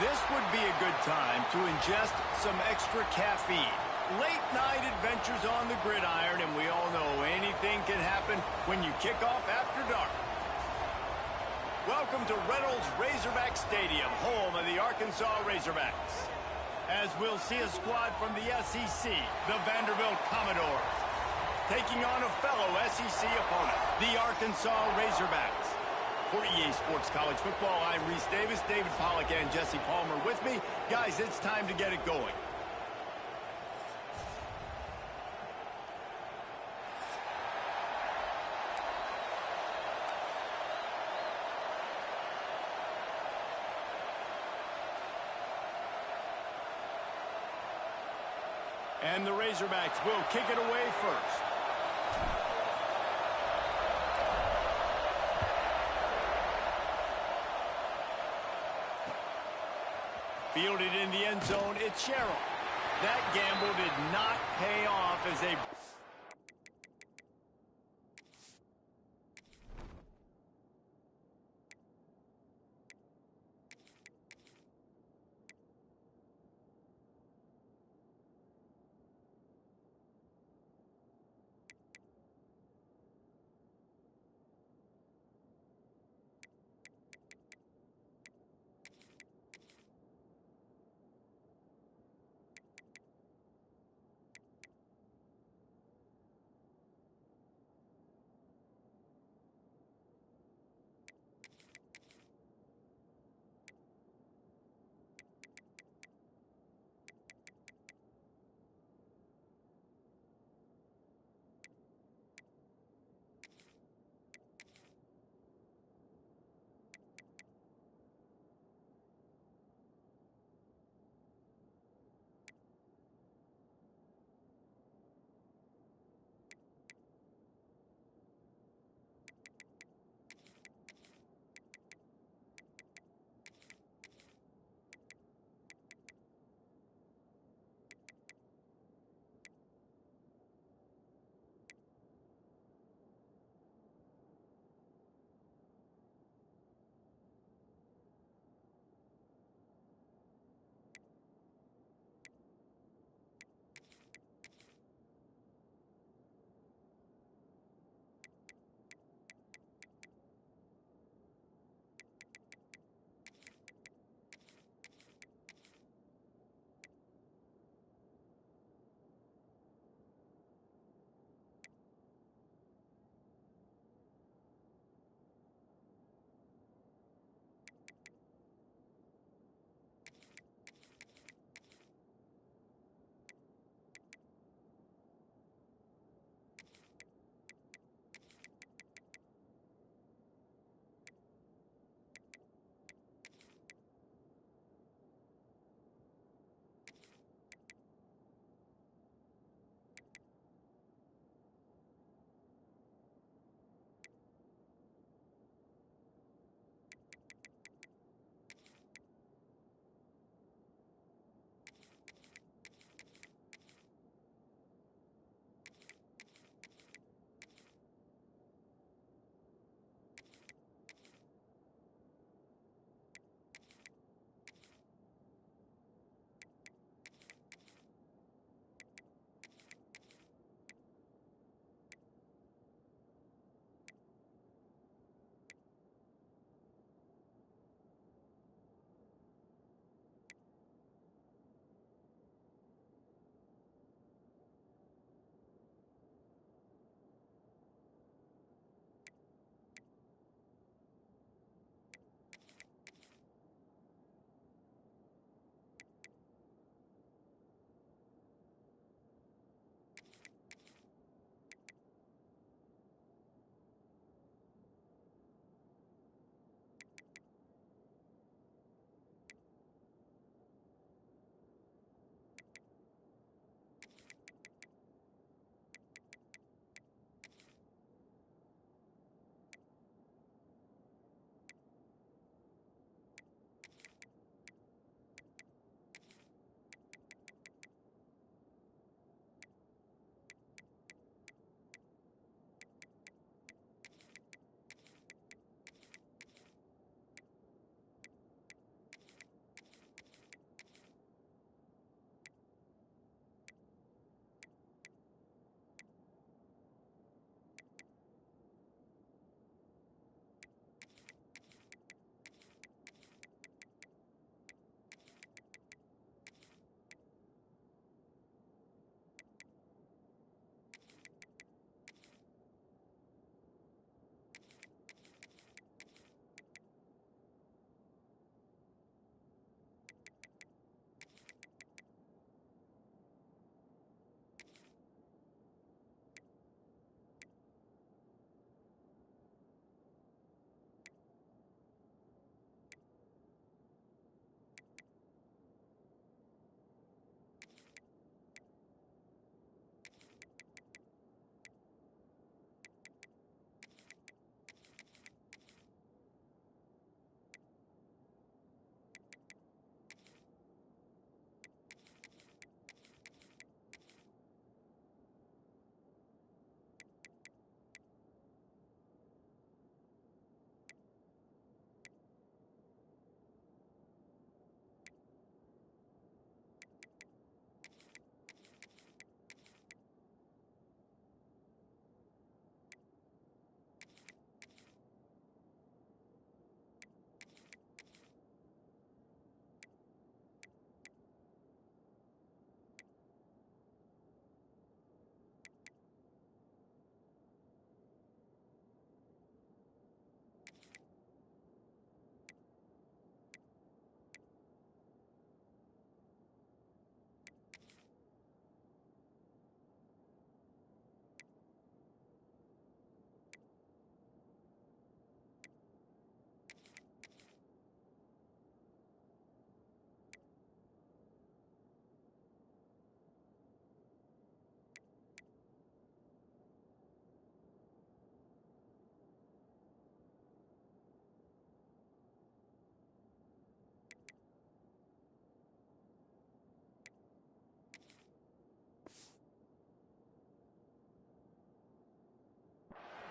This would be a good time to ingest some extra caffeine. Late night adventures on the gridiron, and we all know anything can happen when you kick off after dark. Welcome to Reynolds Razorback Stadium, home of the Arkansas Razorbacks. As we'll see a squad from the SEC, the Vanderbilt Commodores, taking on a fellow SEC opponent, the Arkansas Razorbacks. For EA Sports College Football, I'm Reese Davis, David Pollack, and Jesse Palmer with me. Guys, it's time to get it going. And the Razorbacks will kick it away first. Fielded in the end zone, it's Sherrill. That gamble did not pay off as they...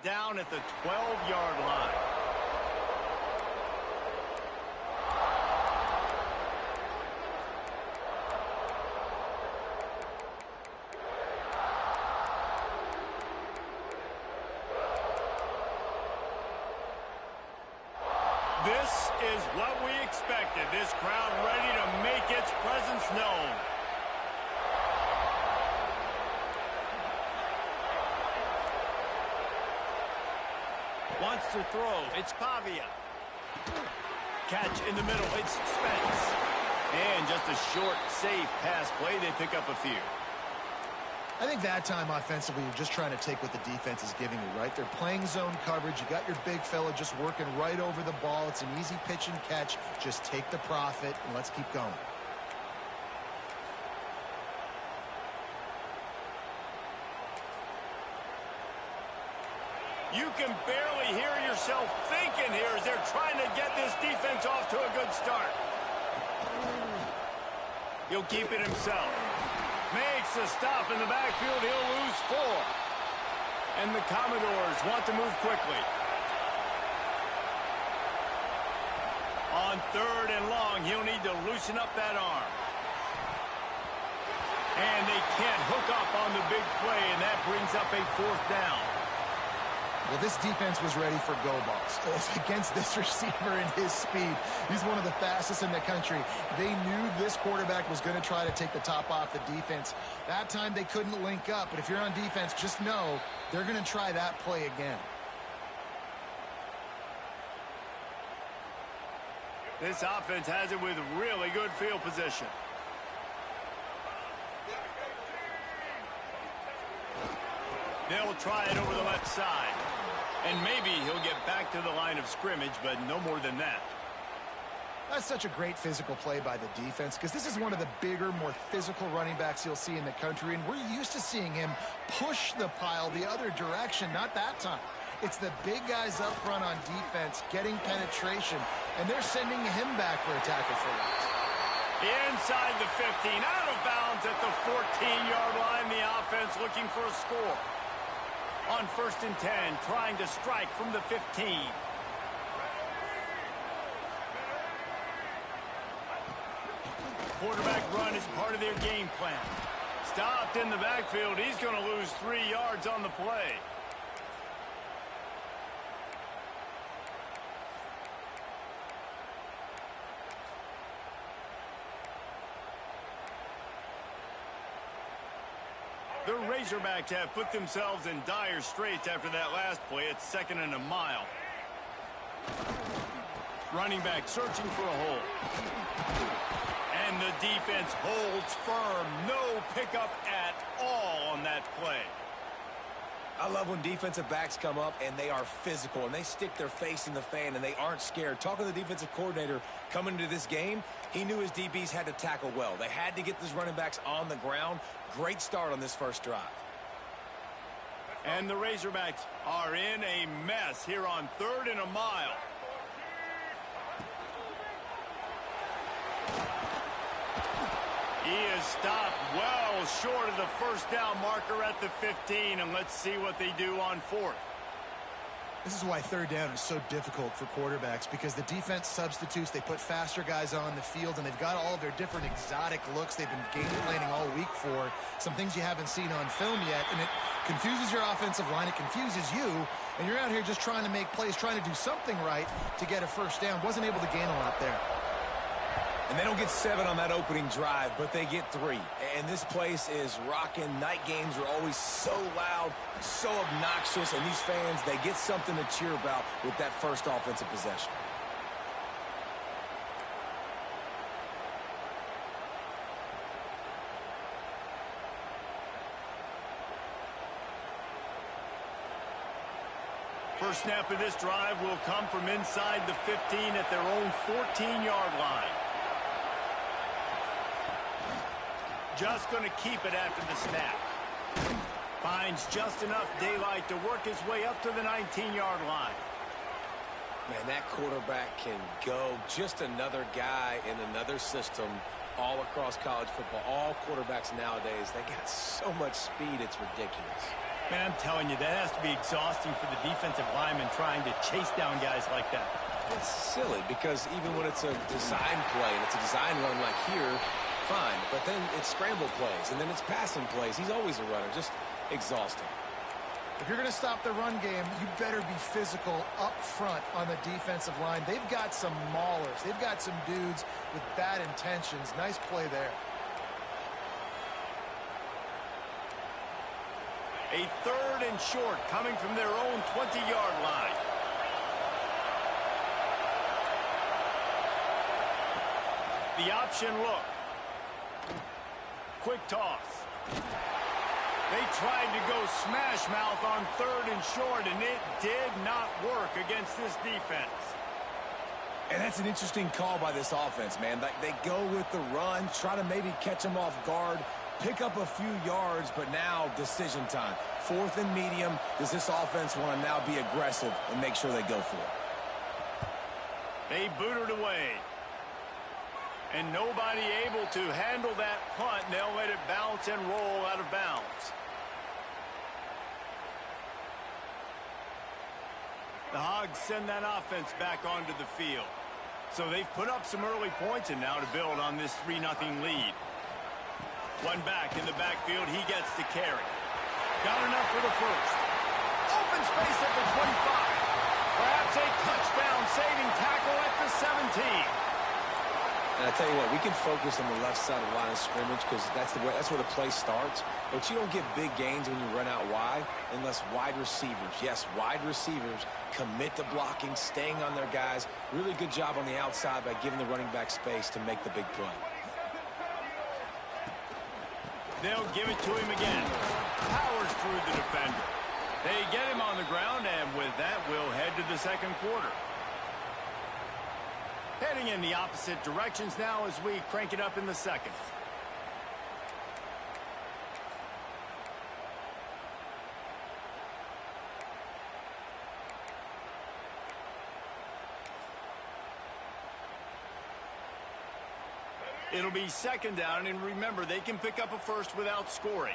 down at the 12-yard line. This is what we expected. This crowd ready to make its presence known. Wants to throw. It's Pavia. Catch in the middle. It's Spence. And just a short, safe pass play. They pick up a few. I think that time offensively, you're just trying to take what the defense is giving you, right? They're playing zone coverage. You got your big fella just working right over the ball. It's an easy pitch and catch. Just take the profit and let's keep going. You can barely hear yourself thinking here as they're trying to get this defense off to a good start. He'll keep it himself. Makes a stop in the backfield. He'll lose 4. And the Commodores want to move quickly. On 3rd and long, he'll need to loosen up that arm. And they can't hook up on the big play, and that brings up a 4th down. Well, this defense was ready for go balls. Against this receiver and his speed, he's one of the fastest in the country. They knew this quarterback was going to try to take the top off the defense. That time they couldn't link up, but if you're on defense, just know they're going to try that play again. This offense has it with really good field position. They'll try it over the left side. And maybe he'll get back to the line of scrimmage, but no more than that. That's such a great physical play by the defense because this is one of the bigger, more physical running backs you'll see in the country, and we're used to seeing him push the pile the other direction, not that time. It's the big guys up front on defense getting penetration, and they're sending him back for a tackle for loss. Inside the 15, out of bounds at the 14-yard line, the offense looking for a score. On 1st and 10, trying to strike from the 15. Quarterback run is part of their game plan. Stopped in the backfield. He's going to lose 3 yards on the play. The Razorbacks have put themselves in dire straits after that last play. It's 2nd and a mile. Running back searching for a hole. And the defense holds firm. No pickup at all on that play. I love when defensive backs come up and they are physical and they stick their face in the fan and they aren't scared. Talking to the defensive coordinator coming into this game, he knew his DBs had to tackle well. They had to get these running backs on the ground. Great start on this first drive. And the Razorbacks are in a mess here on 3rd and a mile. He is stopped well short of the 1st down marker at the 15, and let's see what they do on 4th. This is why 3rd down is so difficult for quarterbacks, because the defense substitutes, they put faster guys on the field, and they've got all of their different exotic looks they've been game planning all week for, some things you haven't seen on film yet, and it confuses your offensive line, it confuses you, and you're out here just trying to make plays, trying to do something right to get a 1st down. Wasn't able to gain a lot there. And they don't get 7 on that opening drive, but they get 3. And this place is rocking. Night games are always so loud, so obnoxious, and these fans, they get something to cheer about with that first offensive possession. First snap of this drive will come from inside the 15 at their own 14-yard line. Just going to keep it after the snap. Finds just enough daylight to work his way up to the 19-yard line. Man, that quarterback can go. Just another guy in another system all across college football. All quarterbacks nowadays, they got so much speed, it's ridiculous. Man, I'm telling you, that has to be exhausting for the defensive lineman trying to chase down guys like that. It's silly because even when it's a design play and it's a design run like here, fine. But then it's scramble plays and then it's passing plays. He's always a runner. Just exhausting. If you're going to stop the run game, you better be physical up front on the defensive line. They've got some maulers. They've got some dudes with bad intentions. Nice play there. A 3rd and short coming from their own 20-yard line. The option look. Quick toss. They tried to go smash mouth on 3rd and short, and it did not work against this defense. And that's an interesting call by this offense, man. Like, they go with the run, try to maybe catch them off guard, pick up a few yards, but now decision time. 4th and medium. Does this offense want to now be aggressive and make sure they go for it? They boot it away. And nobody able to handle that punt. They'll let it bounce and roll out of bounds. The Hogs send that offense back onto the field. So they've put up some early points and now to build on this 3-0 lead. One back in the backfield. He gets to carry. Got enough for the first. Open space at the 25. Perhaps a touchdown-saving tackle at the 17. And I tell you what, we can focus on the left side of the line of scrimmage because that's where the play starts. But you don't get big gains when you run out wide unless wide receivers, yes, wide receivers, commit to blocking, staying on their guys. Really good job on the outside by giving the running back space to make the big play. They'll give it to him again. Powers through the defender. They get him on the ground, and with that, we'll head to the second quarter. Heading in the opposite directions now as we crank it up in the second. It'll be 2nd down, and remember, they can pick up a first without scoring.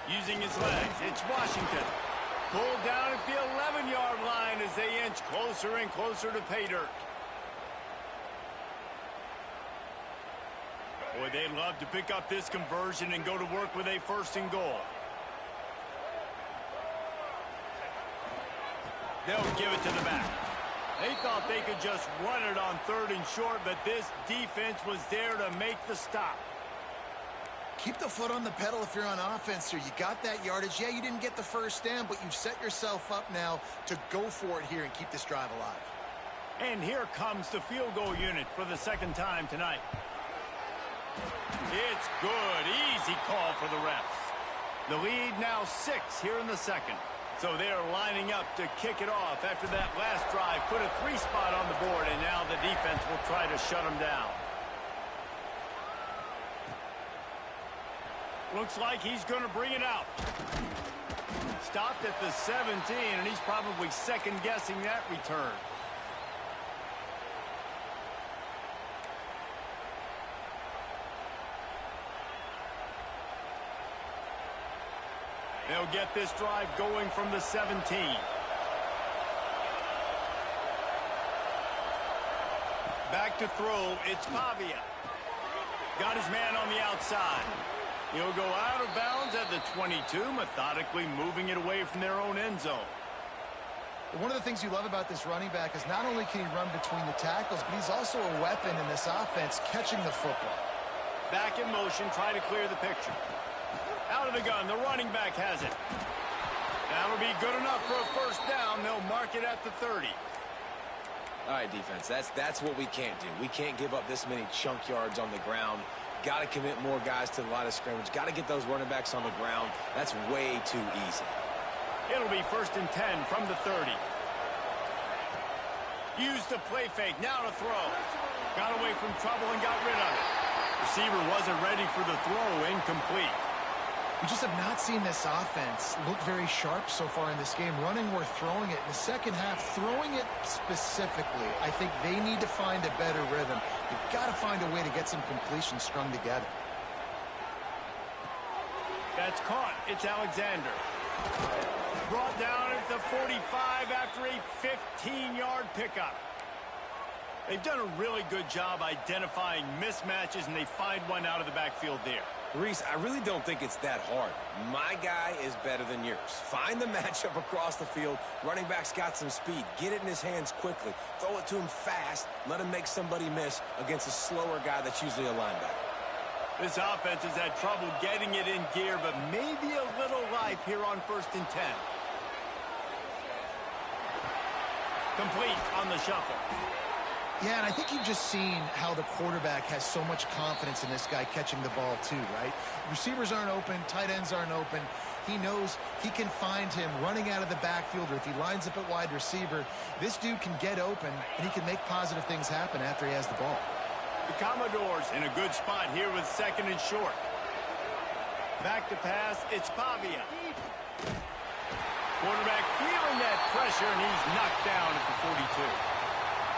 Using his legs, it's Washington. Pulled down at the 11-yard line as they inch closer and closer to pay dirt. Boy, they'd love to pick up this conversion and go to work with a 1st and goal. They'll give it to the back. They thought they could just run it on 3rd and short, but this defense was there to make the stop. Keep the foot on the pedal if you're on offense here. You got that yardage. Yeah, you didn't get the first down, but you've set yourself up now to go for it here and keep this drive alive. And here comes the field goal unit for the 2nd time tonight. It's good. Easy call for the refs. The lead now 6 here in the second. So they're lining up to kick it off after that last drive. Put a 3-spot on the board, and now the defense will try to shut them down. Looks like he's going to bring it out. Stopped at the 17, and he's probably second-guessing that return. They'll get this drive going from the 17. Back to throw, it's Pavia. Got his man on the outside. He'll go out of bounds at the 22, methodically moving it away from their own end zone. One of the things you love about this running back is not only can he run between the tackles, but he's also a weapon in this offense, catching the football. Back in motion, try to clear the picture. Out of the gun, the running back has it. That'll be good enough for a 1st down. They'll mark it at the 30. All right, defense, that's what we can't do. We can't give up this many chunk yards on the ground. Got to commit more guys to the line of scrimmage. Got to get those running backs on the ground. That's way too easy. It'll be 1st and 10 from the 30. Use the play fake. Now to throw. Got away from trouble and got rid of it. Receiver wasn't ready for the throw. Incomplete. We just have not seen this offense look very sharp so far in this game. Running or throwing it in the second half, throwing it specifically. I think they need to find a better rhythm. They've got to find a way to get some completions strung together. That's caught. It's Alexander. Brought down at the 45 after a 15-yard pickup. They've done a really good job identifying mismatches, and they find one out of the backfield there. Reese, I really don't think it's that hard. My guy is better than yours. Find the matchup across the field. Running back's got some speed. Get it in his hands quickly. Throw it to him fast. Let him make somebody miss against a slower guy that's usually a linebacker. This offense has had trouble getting it in gear, but maybe a little life here on 1st and 10. Complete on the shuffle. Yeah, and I think you've just seen how the quarterback has so much confidence in this guy catching the ball too, right? Receivers aren't open, tight ends aren't open. He knows he can find him running out of the backfield, or if he lines up at wide receiver, this dude can get open, and he can make positive things happen after he has the ball. The Commodores in a good spot here with 2nd and short. Back to pass, it's Pavia. Quarterback feeling that pressure, and he's knocked down at the 42.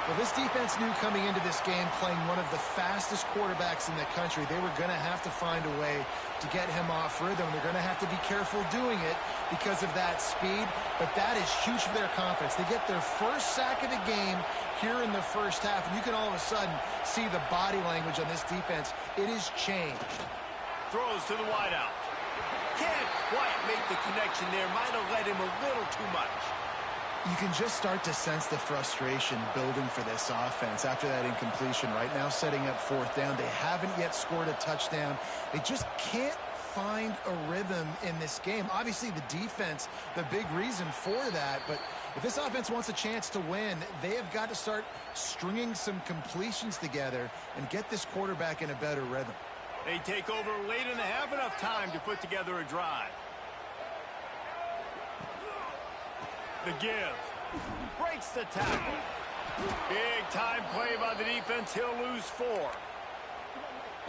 Well, this defense knew coming into this game, playing one of the fastest quarterbacks in the country, they were going to have to find a way to get him off rhythm. They're going to have to be careful doing it because of that speed, but that is huge for their confidence. They get their first sack of the game here in the first half, and you can all of a sudden see the body language on this defense. It is changed. Throws to the wideout. Can't quite make the connection there. Might have led him a little too much. You can just start to sense the frustration building for this offense after that incompletion. Right now, setting up 4th down. They haven't yet scored a touchdown. They just can't find a rhythm in this game. Obviously, the defense, the big reason for that. But if this offense wants a chance to win, they have got to start stringing some completions together and get this quarterback in a better rhythm. They take over late and have enough time to put together a drive. The give. Breaks the tackle. Big time play by the defense. He'll lose 4.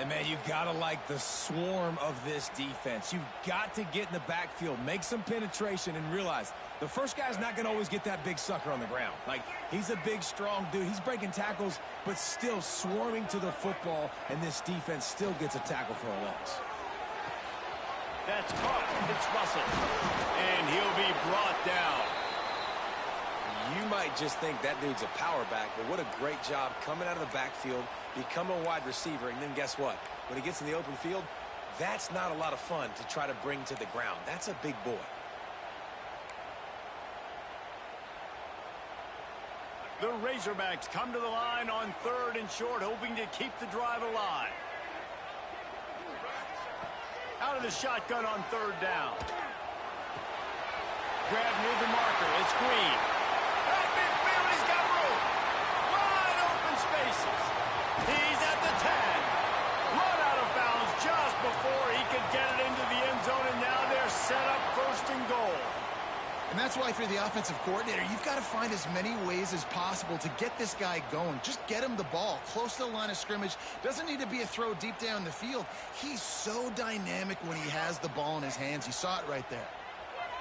And, man, you got to like the swarm of this defense. You've got to get in the backfield, make some penetration, and realize the first guy's not going to always get that big sucker on the ground. Like, he's a big, strong dude. He's breaking tackles, but still swarming to the football, and this defense still gets a tackle for a loss. That's caught. It's Russell. And he'll be brought down. You might just think that dude's a power back, but what a great job coming out of the backfield, become a wide receiver, and then guess what? When he gets in the open field, that's not a lot of fun to try to bring to the ground. That's a big boy. The Razorbacks come to the line on 3rd and short, hoping to keep the drive alive. Out of the shotgun on 3rd down. Grab near the marker. It's Green. That midfield, he's got room. Wide open spaces. He's at the 10. Run out of bounds just before he could get it into the end zone, and now they're set up 1st and goal. And that's why, for the offensive coordinator, you've got to find as many ways as possible to get this guy going. Just get him the ball close to the line of scrimmage. Doesn't need to be a throw deep down the field. He's so dynamic when he has the ball in his hands. You saw it right there.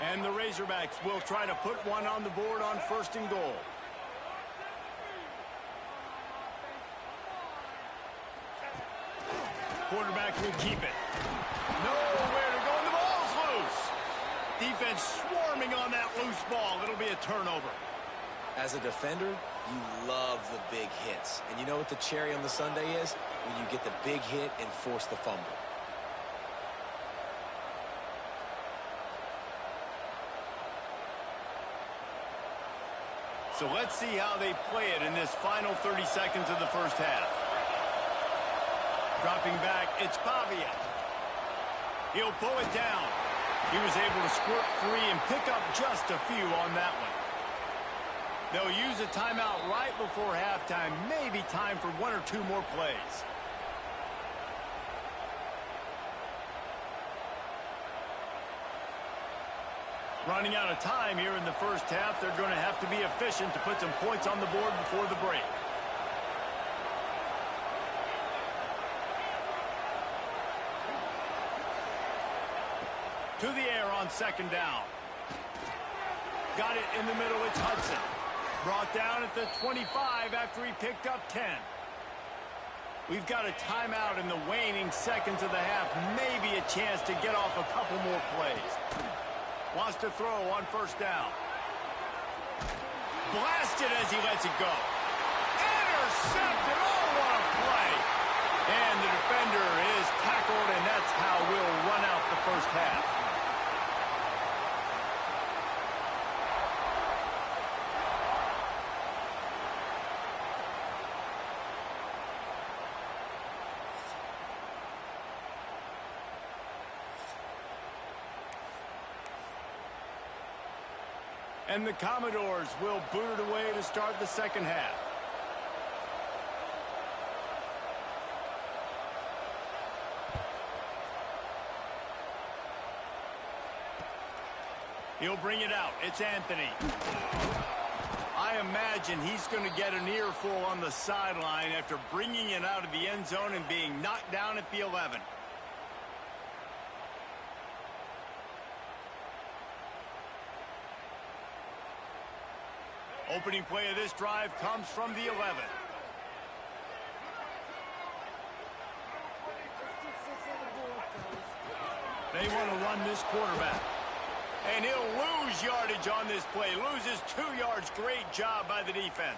And the Razorbacks will try to put one on the board on 1st and goal. Quarterback will keep it. Nowhere to go, and the ball's loose. Defense swarming on that loose ball. It'll be a turnover. As a defender, you love the big hits. And you know what the cherry on the sundae is? When you get the big hit and force the fumble. So let's see how they play it in this final 30 seconds of the first half. Dropping back, it's Pavia. He'll pull it down. He was able to squirt free and pick up just a few on that one. They'll use a timeout right before halftime. Maybe time for 1 or 2 more plays. Running out of time here in the first half. They're going to have to be efficient to put some points on the board before the break. To the air on 2nd down. Got it in the middle. It's Hudson. Brought down at the 25 after he picked up 10. We've got a timeout in the waning seconds of the half. Maybe a chance to get off a couple more plays. Wants to throw on first down. Blasted as he lets it go. Intercepted. Oh, what a play. And the defender is tackled, and that's how we'll run out the first half. And the Commodores will boot it away to start the second half. He'll bring it out. It's Anthony. I imagine he's going to get an earful on the sideline after bringing it out of the end zone and being knocked down at the 11. Opening play of this drive comes from the 11. They want to run this quarterback. And he'll lose yardage on this play. Loses 2 yards. Great job by the defense.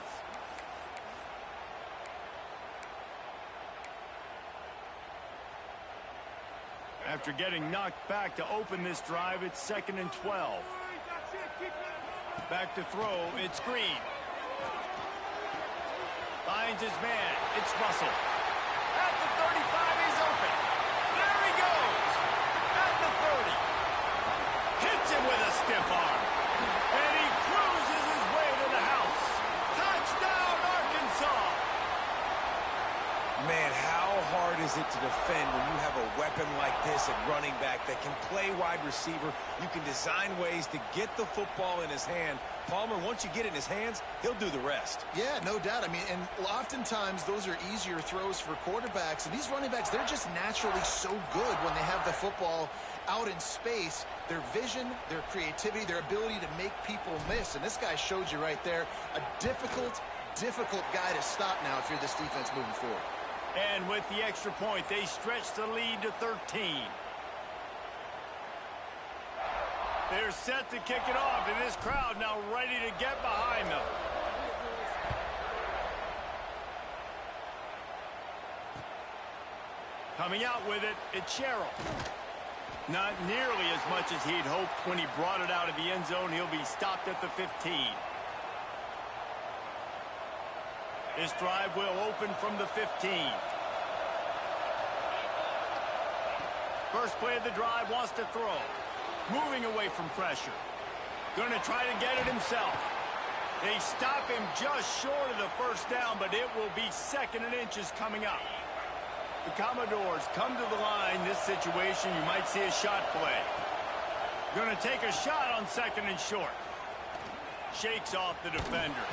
After getting knocked back to open this drive, it's 2nd and 12. Back to throw, it's Green. Finds his man, it's Russell. At the 35, he's open. There he goes. At the 30. Hits him with a stiff arm. And he cruises his way to the house. Touchdown, Arkansas. Man, how hard is it to defend when you have a weapon like this at running back that can play wide receiver? You can design ways to get the football in his hand. Palmer, once you get it in his hands, he'll do the rest. Yeah, no doubt. I mean, and oftentimes those are easier throws for quarterbacks. And these running backs, they're just naturally so good when they have the football out in space. Their vision, their creativity, their ability to make people miss. And this guy showed you right there, a difficult guy to stop now if you're this defense moving forward. And with the extra point, they stretch the lead to 13. They're set to kick it off, and this crowd now ready to get behind them. Coming out with it, it's Sherrill. Not nearly as much as he'd hoped when he brought it out of the end zone. He'll be stopped at the 15. This drive will open from the 15. First play of the drive, wants to throw. Moving away from pressure. Going to try to get it himself. They stop him just short of the first down, but it will be 2nd and inches coming up. The Commodores come to the line. This situation, you might see a shot play. Going to take a shot on 2nd and short. Shakes off the defender.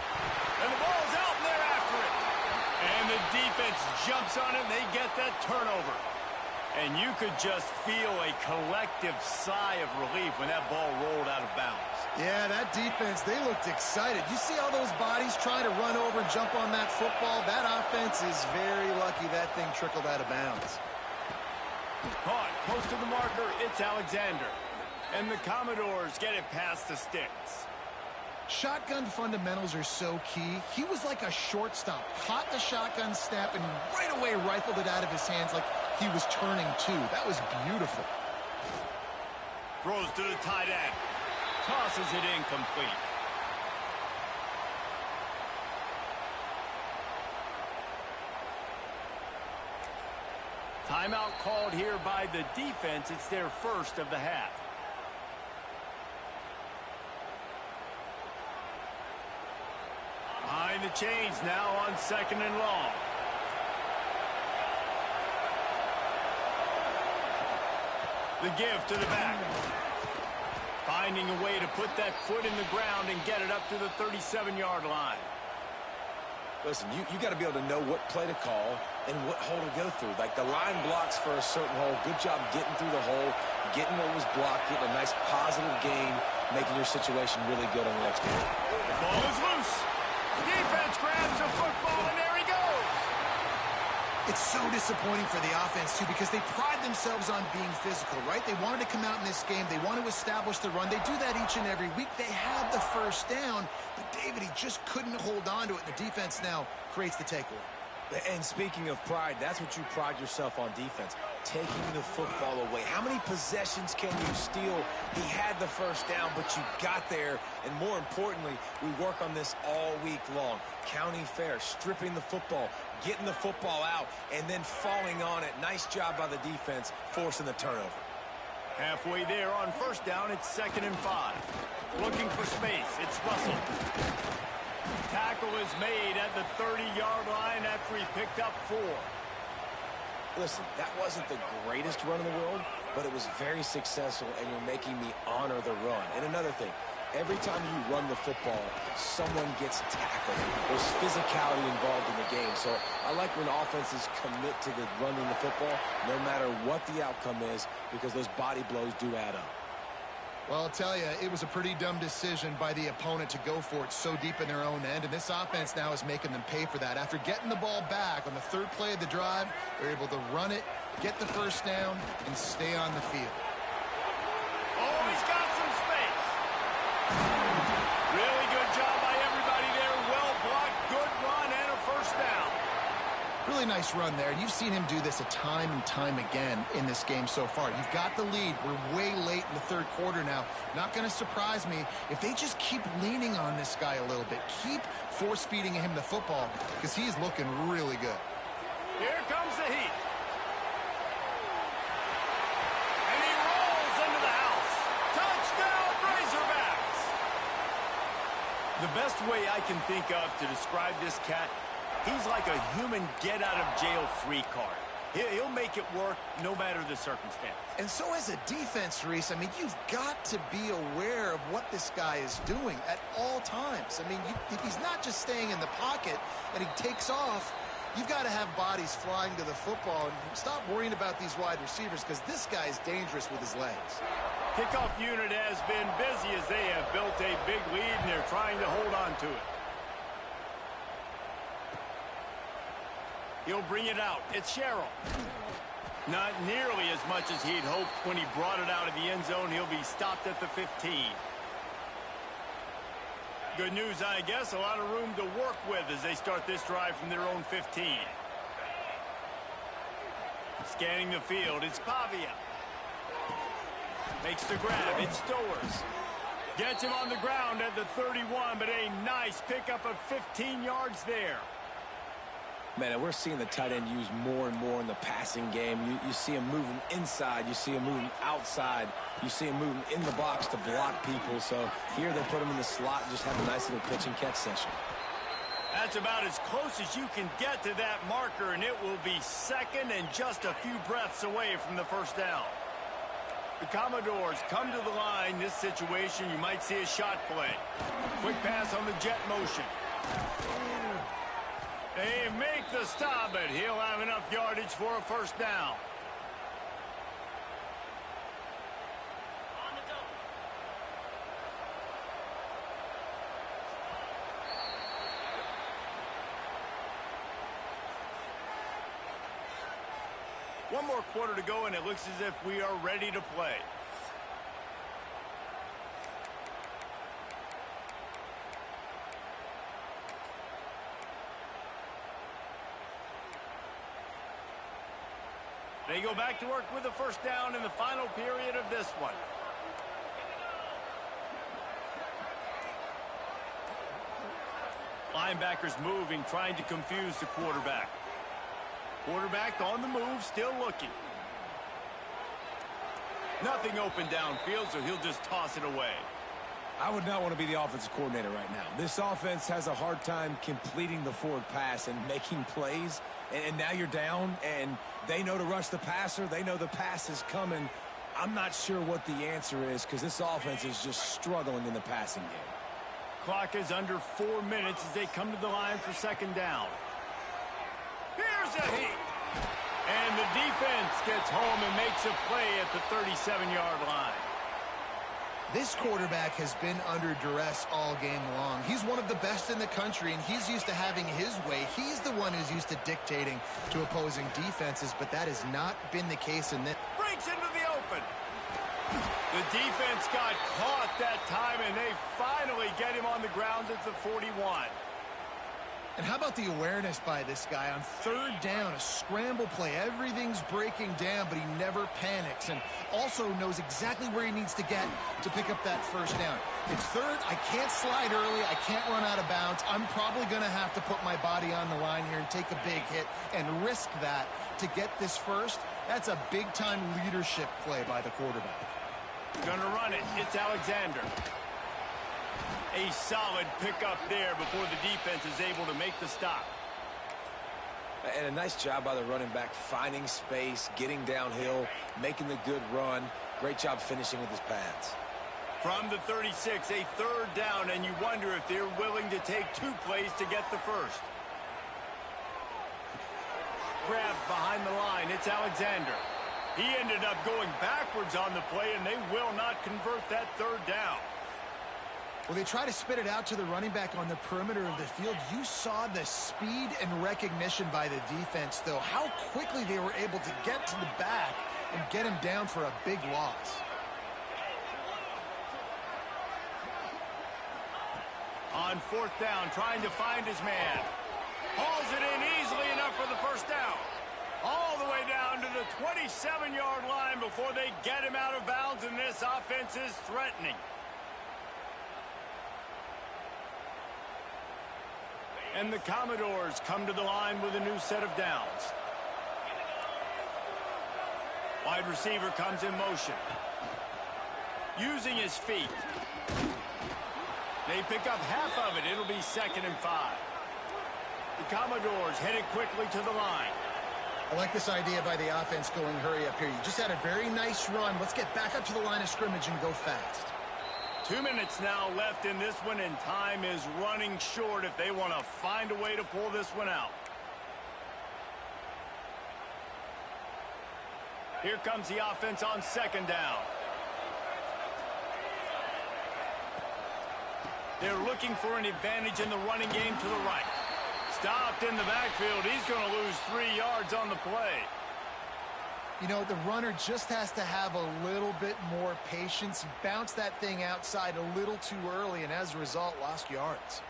And the ball's out, and they're after it. And the defense jumps on it, and they get that turnover. And you could just feel a collective sigh of relief when that ball rolled out of bounds. Yeah, that defense, they looked excited. You see all those bodies trying to run over and jump on that football? That offense is very lucky that thing trickled out of bounds. Caught close to the marker, it's Alexander. And the Commodores get it past the sticks. Shotgun fundamentals are so key. He was like a shortstop. Caught the shotgun snap and right away rifled it out of his hands like he was turning too. That was beautiful. Throws to the tight end. Tosses it incomplete. Timeout called here by the defense. It's their first of the half. Behind the chains now on 2nd and long. The give to the back. Finding a way to put that foot in the ground and get it up to the 37-yard line. Listen, you got to be able to know what play to call and what hole to go through. Like the line blocks for a certain hole. Good job getting through the hole, getting what was blocked, getting a nice positive gain, making your situation really good on the next game. The ball is loose. Defense grabs the football, and there he goes. It's so disappointing for the offense, too, because they pride themselves on being physical, right? They wanted to come out in this game. They want to establish the run. They do that each and every week. They had the first down, but David, he just couldn't hold on to it. The defense now creates the takeaway. And speaking of pride, that's what you pride yourself on defense, taking the football away. How many possessions can you steal? He had the first down, but you got there. And more importantly, we work on this all week long. County fair, stripping the football, getting the football out, and then falling on it. Nice job by the defense, forcing the turnover. Halfway there on first down, it's 2nd and 5. Looking for space, it's Russell. Tackle is made at the 30-yard line after he picked up 4. Listen, that wasn't the greatest run in the world, but it was very successful, and you're making me honor the run. And another thing, every time you run the football, someone gets tackled. There's physicality involved in the game. So I like when offenses commit to the running the football, no matter what the outcome is, because those body blows do add up. Well, I'll tell you, it was a pretty dumb decision by the opponent to go for it so deep in their own end, and this offense now is making them pay for that. After getting the ball back on the 3rd play of the drive, they're able to run it, get the first down, and stay on the field. Oh, he's got some space. Really good job by everybody there. Well blocked, good run, and a first down. Really nice run there, and you've seen him do this a time and time again in this game so far. You've got the lead. We're way late in the 3rd quarter now. Not going to surprise me if they just keep leaning on this guy a little bit. Keep force-feeding him the football because he's looking really good. Here comes the heat. And he rolls into the house. Touchdown, Razorbacks! The best way I can think of to describe this cat, he's like a human get-out-of-jail-free card. He'll make it work no matter the circumstance. And so as a defense, Reese, I mean, you've got to be aware of what this guy is doing at all times. I mean, if he's not just staying in the pocket and he takes off, you've got to have bodies flying to the football and stop worrying about these wide receivers because this guy's dangerous with his legs. Kickoff unit has been busy as they have built a big lead and they're trying to hold on to it. He'll bring it out. It's Sherrill. Not nearly as much as he'd hoped when he brought it out of the end zone. He'll be stopped at the 15. Good news, I guess. A lot of room to work with as they start this drive from their own 15. Scanning the field, it's Pavia. Makes the grab, it's Stowers. Gets him on the ground at the 31, but a nice pickup of 15 yards there. Man, and we're seeing the tight end used more and more in the passing game. You see him moving inside. You see him moving outside. You see him moving in the box to block people. So here they put him in the slot and just have a nice little pitch and catch session. That's about as close as you can get to that marker, and it will be 2nd and just a few breaths away from the first down. The Commodores come to the line. This situation, you might see a shot play. Quick pass on the jet motion. They make the stop, but he'll have enough yardage for a first down. One more quarter to go, and it looks as if we are ready to play. They go back to work with the first down in the final period of this one. Linebackers moving, trying to confuse the quarterback. Quarterback on the move, still looking. Nothing open downfield, so he'll just toss it away. I would not want to be the offensive coordinator right now. This offense has a hard time completing the forward pass and making plays. And now you're down, and they know to rush the passer. They know the pass is coming. I'm not sure what the answer is because this offense is just struggling in the passing game. Clock is under 4 minutes as they come to the line for second down. Here's a hit. And the defense gets home and makes a play at the 37-yard line. This quarterback has been under duress all game long. He's one of the best in the country, and he's used to having his way. He's the one who's used to dictating to opposing defenses, but that has not been the case in this. Breaks into the open. The defense got caught that time, and they finally get him on the ground at the 41. And how about the awareness by this guy on third down, a scramble play. Everything's breaking down, but he never panics and also knows exactly where he needs to get to pick up that first down. It's third. I can't slide early. I can't run out of bounds. I'm probably going to have to put my body on the line here and take a big hit and risk that to get this first. That's a big-time leadership play by the quarterback. Gonna run it. It's Alexander. A solid pickup there before the defense is able to make the stop. And a nice job by the running back, finding space, getting downhill, making the good run. Great job finishing with his pads. From the 36, a third down, and you wonder if they're willing to take 2 plays to get the first. Grabbed behind the line, it's Alexander. He ended up going backwards on the play, and they will not convert that third down. Well, they try to spit it out to the running back on the perimeter of the field. You saw the speed and recognition by the defense, though. How quickly they were able to get to the back and get him down for a big loss. On fourth down, trying to find his man. Hauls it in easily enough for the first down. All the way down to the 27-yard line before they get him out of bounds, and this offense is threatening. And the Commodores come to the line with a new set of downs. Wide receiver comes in motion. Using his feet. They pick up half of it. It'll be 2nd and 5. The Commodores headed quickly to the line. I like this idea by the offense going hurry up here. You just had a very nice run. Let's get back up to the line of scrimmage and go fast. 2 minutes now left in this one, and time is running short if they want to find a way to pull this one out. Here comes the offense on 2nd down. They're looking for an advantage in the running game to the right. Stopped in the backfield. He's going to lose 3 yards on the play. You know, the runner just has to have a little bit more patience. He bounced that thing outside a little too early, and as a result, lost yards.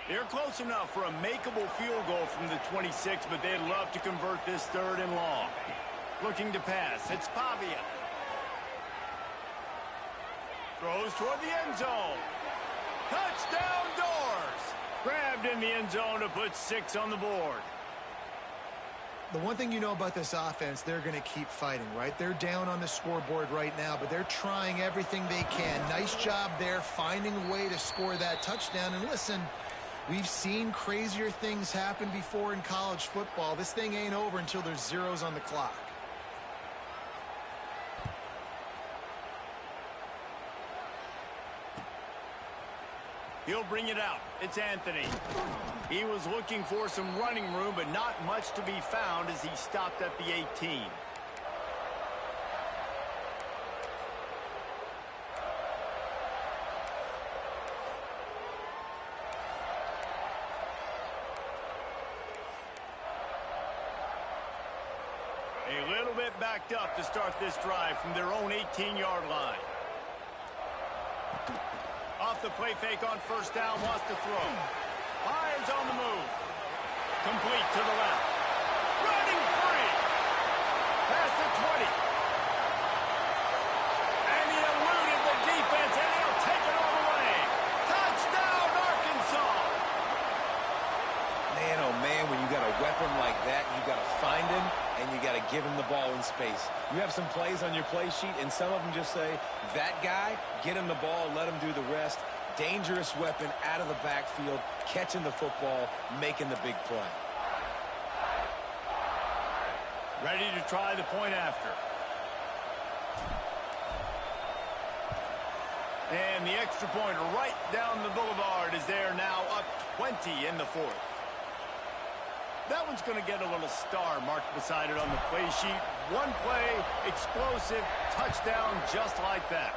They're close enough for a makeable field goal from the 26, but they'd love to convert this 3rd and long. Looking to pass. It's Pavia. Throws toward the end zone. Touchdown Doors! Grabbed in the end zone to put 6 on the board. The one thing you know about this offense, they're going to keep fighting, right? They're down on the scoreboard right now, but they're trying everything they can. Nice job there, finding a way to score that touchdown. And listen, we've seen crazier things happen before in college football. This thing ain't over until there's zeros on the clock. He'll bring it out. It's Anthony. He was looking for some running room, but not much to be found as he stopped at the 18. A little bit backed up to start this drive from their own 18-yard line. Off the play fake on 1st down, wants to throw. Fires on the move. Complete to the left. Running free. Past the 20. And he eluded the defense, and he'll take it all the way. Touchdown, Arkansas. Man, oh man, when you got a weapon like that, you got to find him, and you got to give him the ball in space. You have some plays on your play sheet, and some of them just say, that guy, get him the ball, let him do the rest. Dangerous weapon out of the backfield, catching the football, making the big play. Ready to try the point after. And the extra point right down the boulevard is there now, up 20 in the 4th. That one's going to get a little star marked beside it on the play sheet. One play, explosive, touchdown just like that.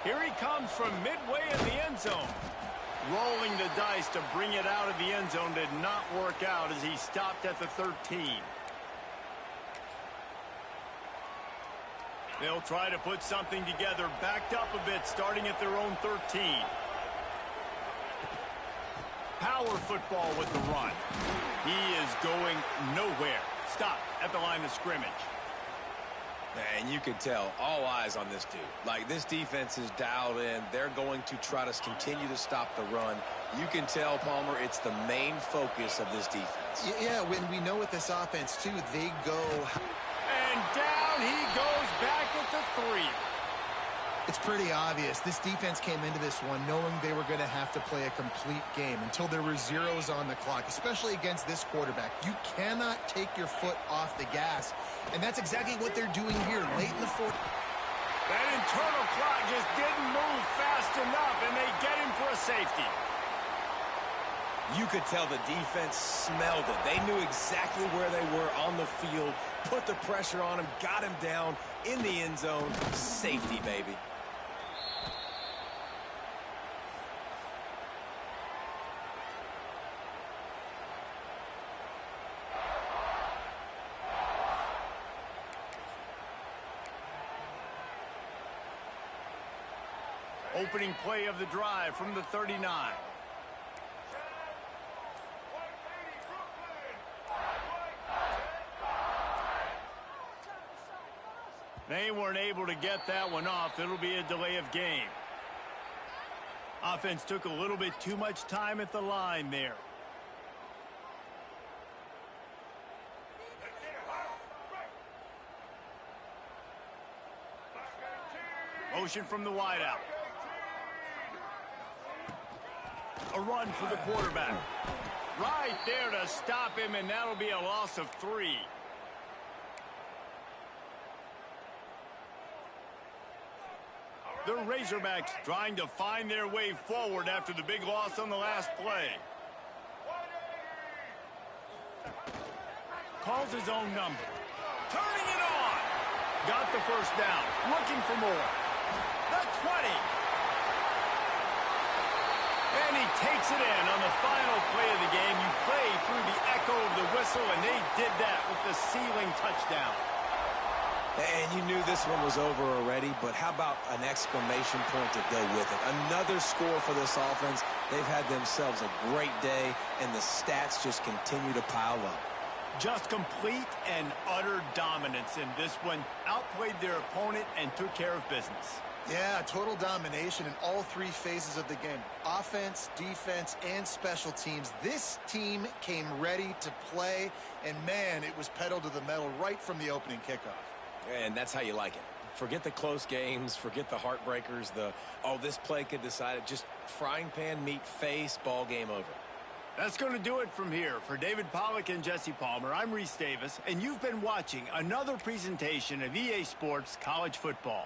Here he comes from midway in the end zone. Rolling the dice to bring it out of the end zone did not work out as he stopped at the 13. They'll try to put something together, backed up a bit, starting at their own 13. Power football with the run. He is going nowhere. Stop at the line of scrimmage. And you can tell, all eyes on this dude. Like, this defense is dialed in. They're going to try to continue to stop the run. You can tell, Palmer, it's the main focus of this defense. Yeah, when we know with this offense, too, they go... And down he goes back at the 3. It's pretty obvious. This defense came into this one knowing they were going to have to play a complete game until there were zeros on the clock, especially against this quarterback. You cannot take your foot off the gas, and that's exactly what they're doing here late in the fourth. That internal clock just didn't move fast enough, and they get him for a safety. You could tell the defense smelled it. They knew exactly where they were on the field, put the pressure on him, got him down in the end zone. Safety, baby. Opening play of the drive from the 39. They weren't able to get that one off. It'll be a delay of game. Offense took a little bit too much time at the line there. Motion from the wideout. A run for the quarterback. Right there to stop him, and that'll be a loss of 3. The Razorbacks trying to find their way forward after the big loss on the last play. Calls his own number. Turning it on. Got the first down. Looking for more. The 20. And he takes it in on the final play of the game. You play through the echo of the whistle, and they did that with the ceiling touchdown. And you knew this one was over already, but how about an exclamation point to go with it? Another score for this offense. They've had themselves a great day, and the stats just continue to pile up. Just complete and utter dominance in this one. Outplayed their opponent and took care of business. Yeah, total domination in all 3 phases of the game. Offense, defense, and special teams. This team came ready to play, and man, it was pedal to the metal right from the opening kickoff. And that's how you like it. Forget the close games, forget the heartbreakers, this play could decide it. Just frying pan, meat, face, ball game over. That's going to do it from here. For David Pollack and Jesse Palmer, I'm Reese Davis, and you've been watching another presentation of EA Sports College Football.